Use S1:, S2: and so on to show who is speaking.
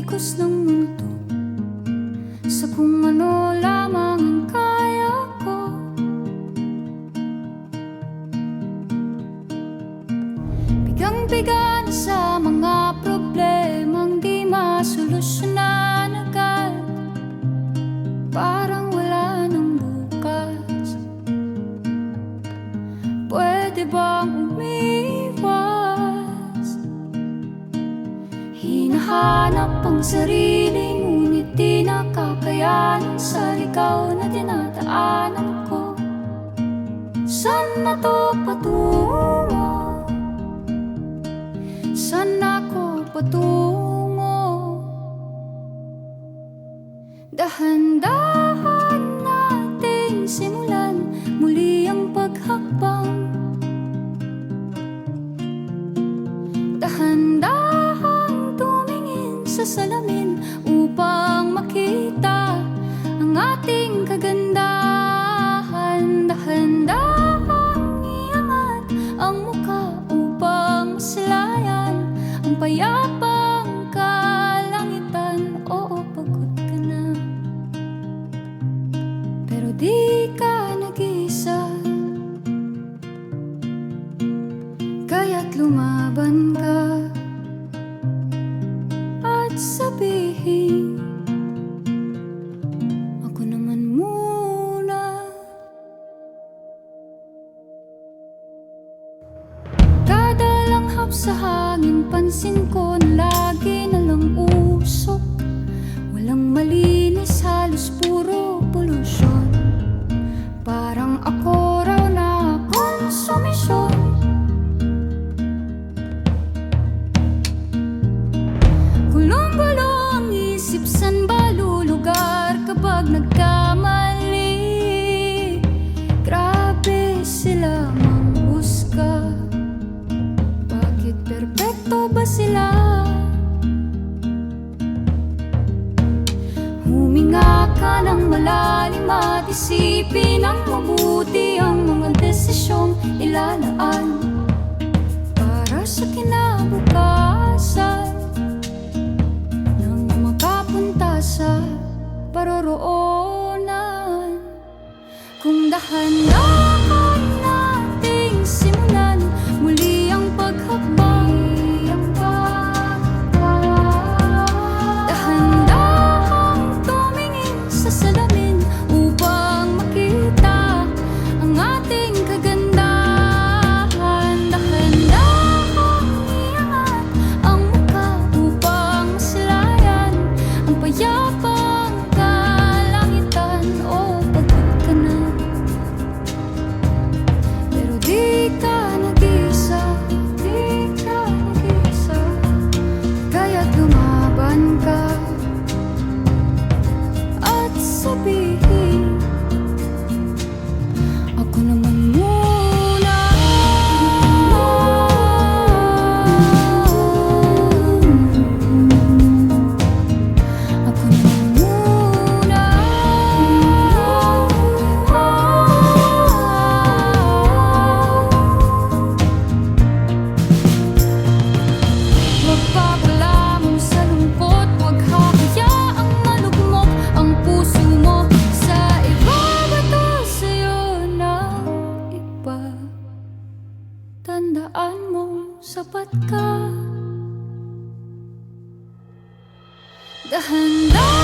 S1: umikos ng mundo sa kung ano lamang ang kaya ko. Bigang-biga na sa mga problemang di masolusyonan agad, parang wala nang bukas. Pwede bang umiwas? Hinahanap ang sarili, ngunit di nakakayanan sa ligaw na dinadaanan ko. Saan na to patungo? Saan ako patungo? Dahan-dahan nating simulan muli ang paghakbang. Dahan-dahan tumingin sa salamin upang makita ang ating kagandahan. Dahan-dahan iangat ang mukha upang masilayan ang payapang kalangitan. Oo, pagod ka na, pero di ka nag-iisa, kaya't lumaban ka at sabihin, ako naman muna. Kada langhap sa hangin, pansin ko na lagi na lang usok. Walang malinis, halos puro polusyon. Parang ako raw na konsumisyon. Gulong-gulo ang isip, san ba lulugar kapag nagkamali? Grabe sila manghusga, bakit perpekto ba sila? Huminga ka ng malalim at isipin ang mabuti ang mga desisyong ilalaan para sa kinabukasan, nang makapunta sa paroroonan. Kung dahan-dahan nating simulan muli ang paghakbang, dahan-dahan tumingin sa salamin upang makita ang ating kagandahan. Dahan-dahan iangat ang mukha upang masilayan ang payapang kalangitan. O, pagod ka na, pero di ka nag-iisa, di ka nag-iisa, kaya't lumaban ka at sabihin, ako naman muna. Ako naman muna. Huwag papalamon sa lungkot, huwag hahayaang malugmok ang puso mo sa iba. Bato sa'yo ng iba, tandaan mo sapat ka. Dahan-dahan